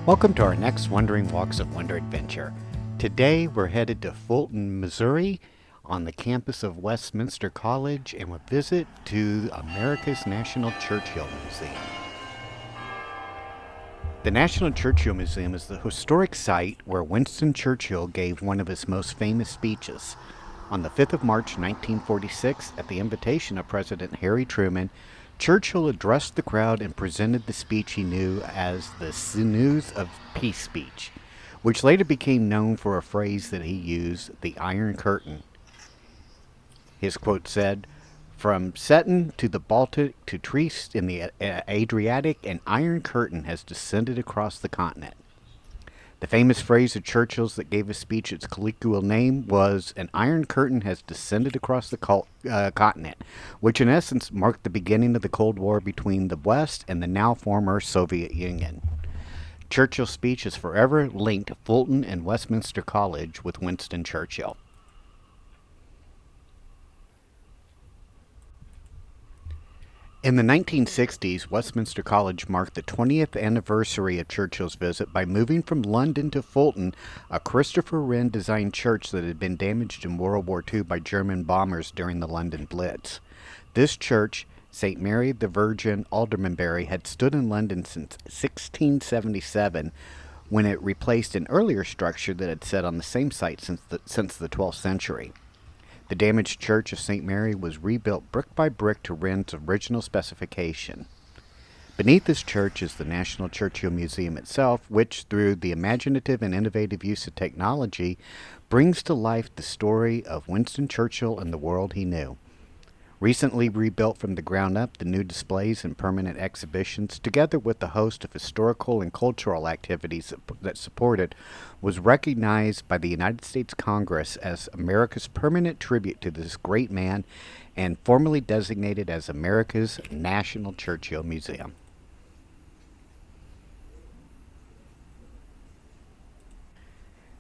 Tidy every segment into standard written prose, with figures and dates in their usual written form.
Welcome to our next Wandering Walks of Wonder adventure. Today we're headed to Fulton, Missouri on the campus of Westminster College and we'll visit to America's National Churchill Museum. The National Churchill Museum is the historic site where Winston Churchill gave one of his most famous speeches. On the 5th of March 1946, at the invitation of President Harry Truman, Churchill addressed the crowd and presented the speech he knew as the Sinews of Peace speech, which later became known for a phrase that he used, the Iron Curtain. His quote said, "From Seton to the Baltic to Trieste in the Adriatic, an iron curtain has descended across the continent." The famous phrase of Churchill's that gave his speech its colloquial name was, "An iron curtain has descended across the continent," which in essence marked the beginning of the Cold War between the West and the now former Soviet Union. Churchill's speech is forever linked to Fulton and Westminster College with Winston Churchill. In the 1960s, Westminster College marked the 20th anniversary of Churchill's visit by moving from London to Fulton, a Christopher Wren designed church that had been damaged in World War II by German bombers during the London Blitz. This church, St. Mary the Virgin, Aldermanbury, had stood in London since 1677, when it replaced an earlier structure that had sat on the same site since the 12th century. The damaged church of St. Mary was rebuilt brick by brick to Wren's original specification. Beneath this church is the National Churchill Museum itself, which, through the imaginative and innovative use of technology, brings to life the story of Winston Churchill and the world he knew. Recently rebuilt from the ground up, the new displays and permanent exhibitions, together with the host of historical and cultural activities that support it, was recognized by the United States Congress as America's permanent tribute to this great man and formally designated as America's National Churchill Museum.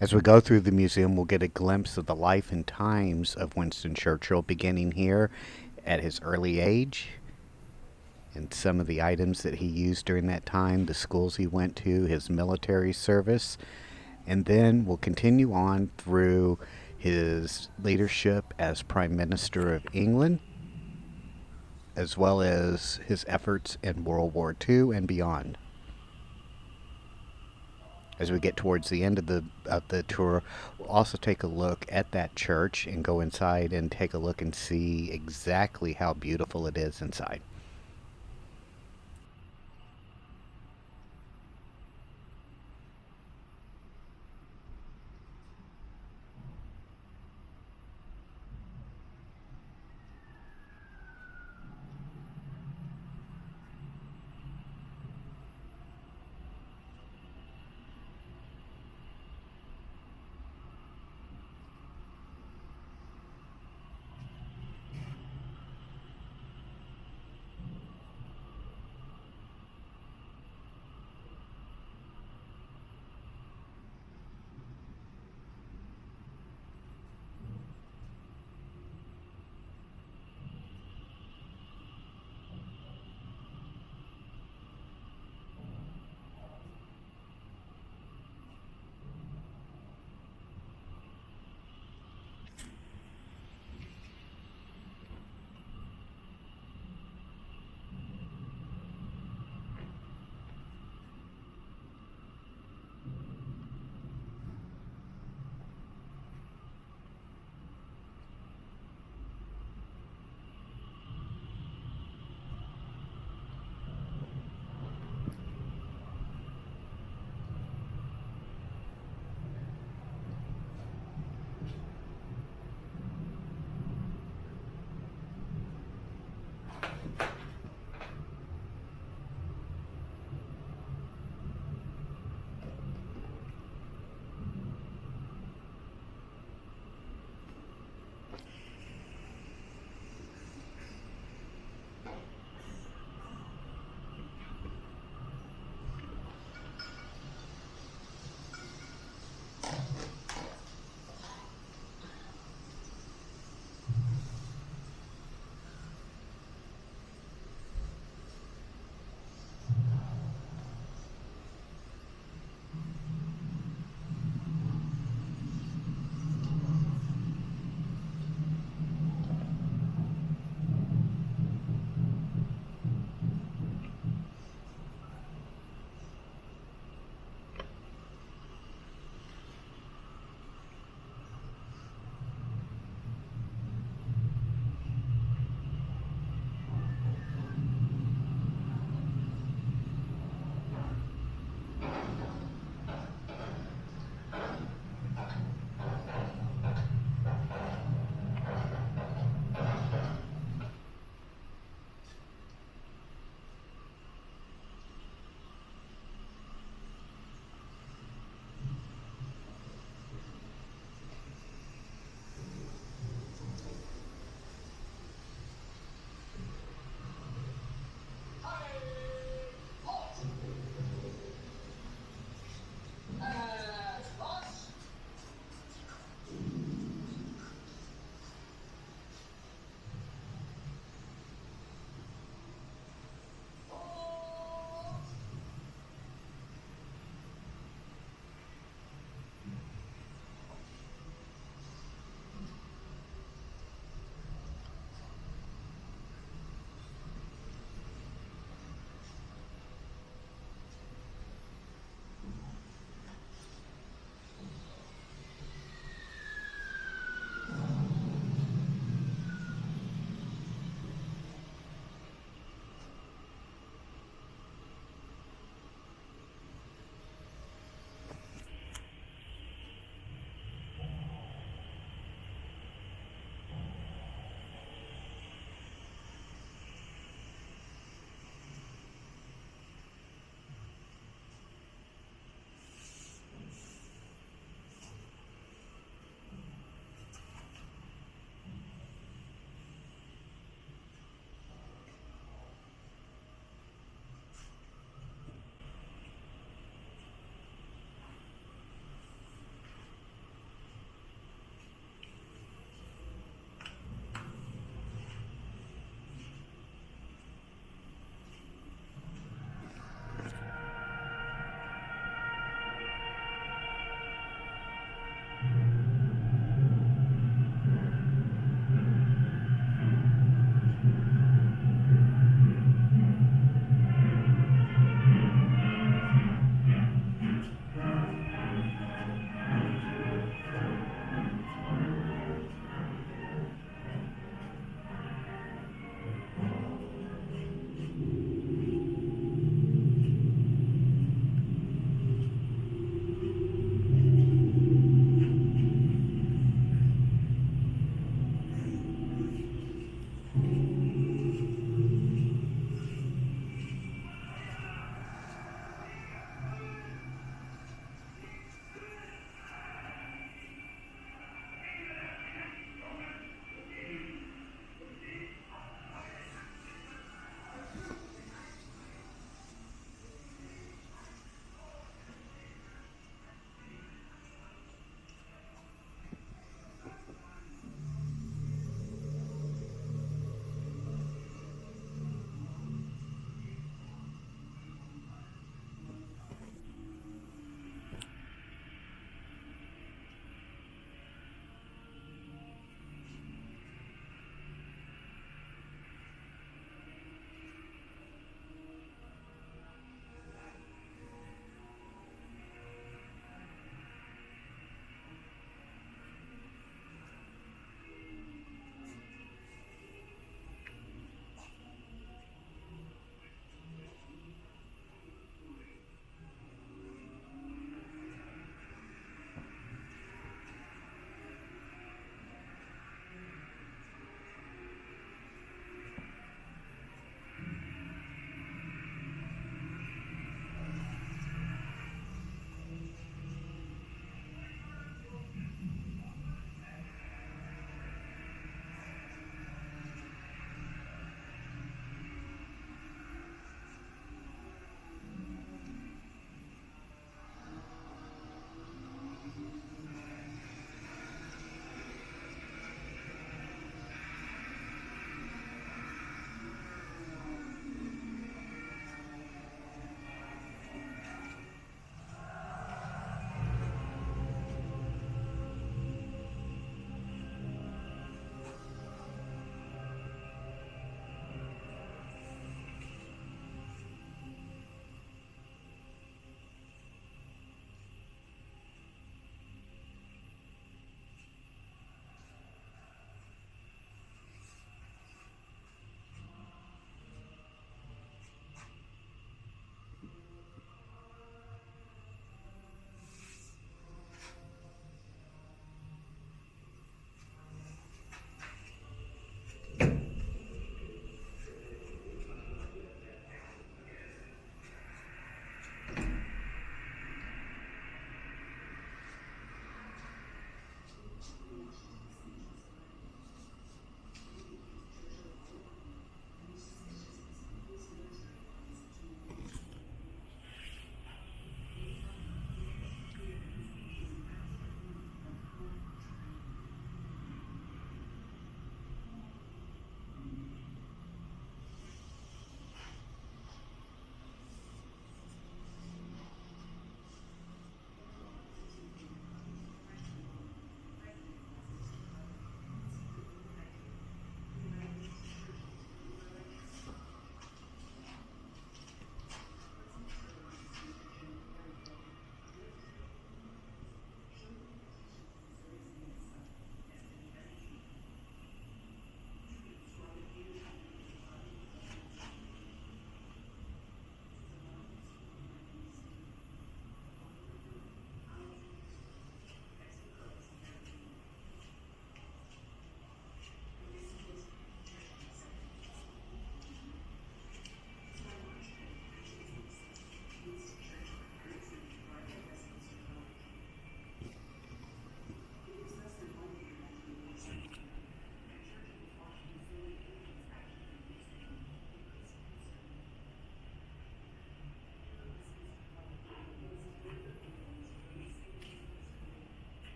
As we go through the museum, we'll get a glimpse of the life and times of Winston Churchill, beginning here at his early age and some of the items that he used during that time, the schools he went to, his military service, and then we'll continue on through his leadership as Prime Minister of England, as well as his efforts in World War II and beyond. As we get towards the end of the tour, we'll also take a look at that church and go inside and take a look and see exactly how beautiful it is inside.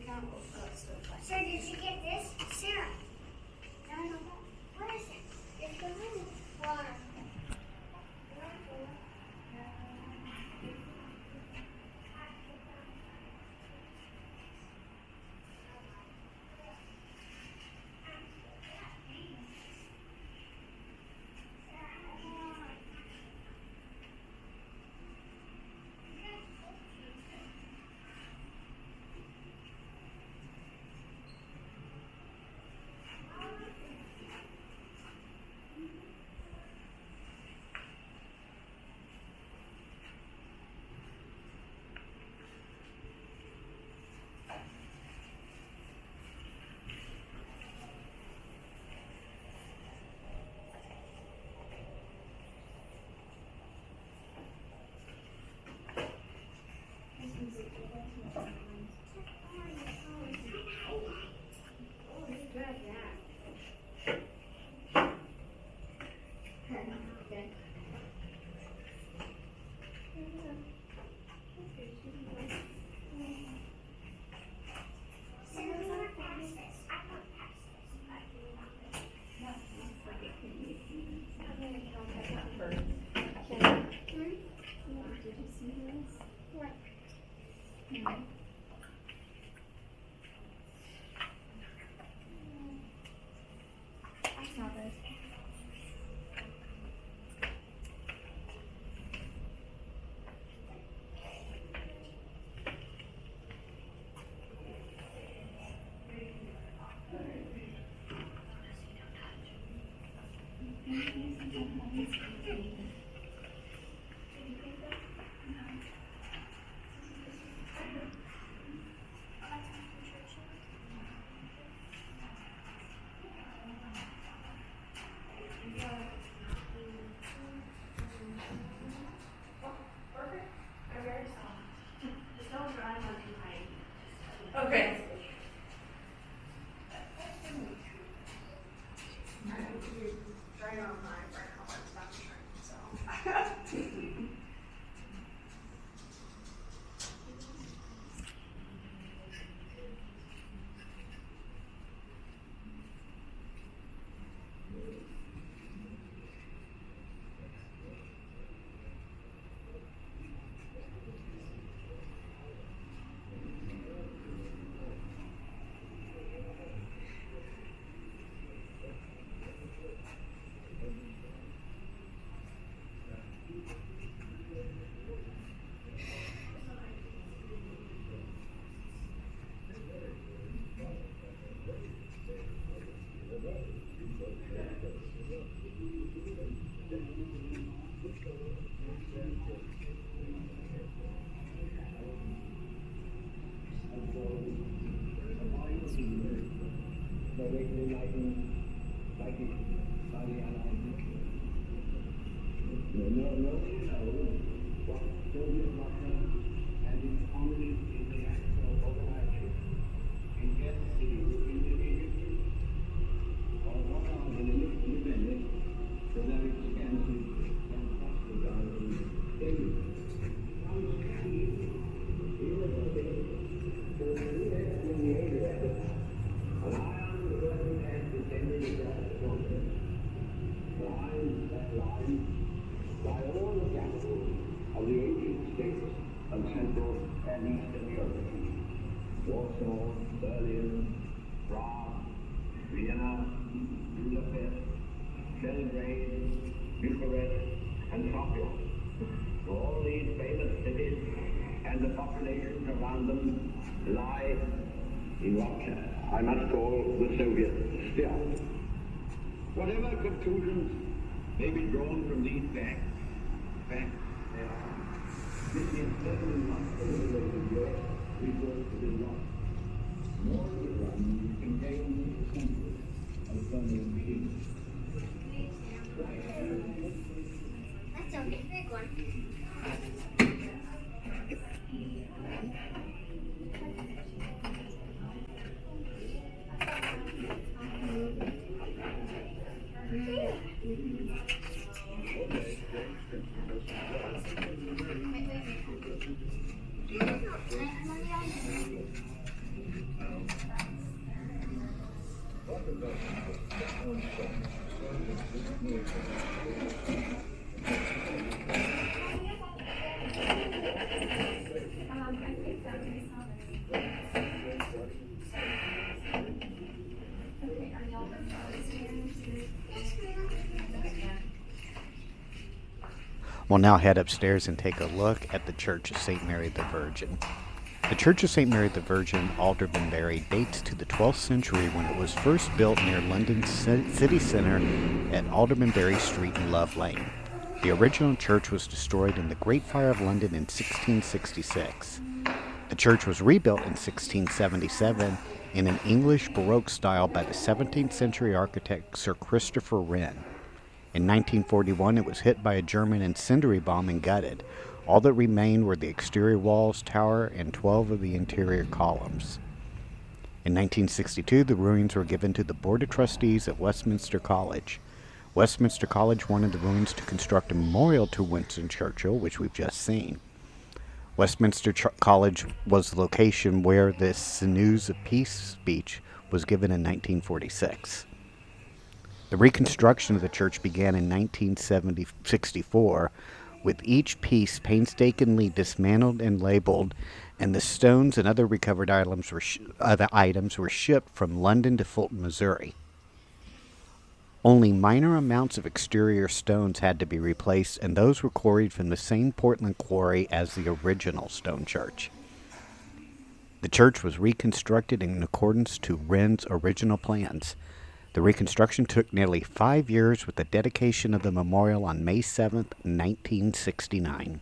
Sir, did you get this? Sarah. No, no, no. What is it? It's the water. Okay. Trying on my right now, but it's not trying, so. Warsaw, Berlin, Prague, Vienna, Budapest, Belgrade, Bucharest, and Sofia. All these famous cities and the populations around them lie in what I must call the Soviet sphere. Whatever conclusions may be drawn from these facts they are. This is certainly not the way of Europe. Because it is not. Nor is it one contains the center of permanent peace. That's a big one. We'll now head upstairs and take a look at the Church of St. Mary the Virgin. The Church of St. Mary the Virgin, Aldermanbury, dates to the 12th century when it was first built near London's city centre at Aldermanbury Street and Love Lane. The original church was destroyed in the Great Fire of London in 1666. The church was rebuilt in 1677 in an English Baroque style by the 17th century architect Sir Christopher Wren. In 1941, it was hit by a German incendiary bomb and gutted. All that remained were the exterior walls, tower, and 12 of the interior columns. In 1962, the ruins were given to the Board of Trustees at Westminster College. Westminster College wanted the ruins to construct a memorial to Winston Churchill, which we've just seen. Westminster College was the location where the Sinews of Peace speech was given in 1946. The reconstruction of the church began in 1964, with each piece painstakingly dismantled and labeled, and the stones and other recovered items were shipped from London to Fulton, Missouri. Only minor amounts of exterior stones had to be replaced, and those were quarried from the same Portland quarry as the original stone church. The church was reconstructed in accordance to Wren's original plans. The reconstruction took nearly 5 years, with the dedication of the memorial on May 7, 1969.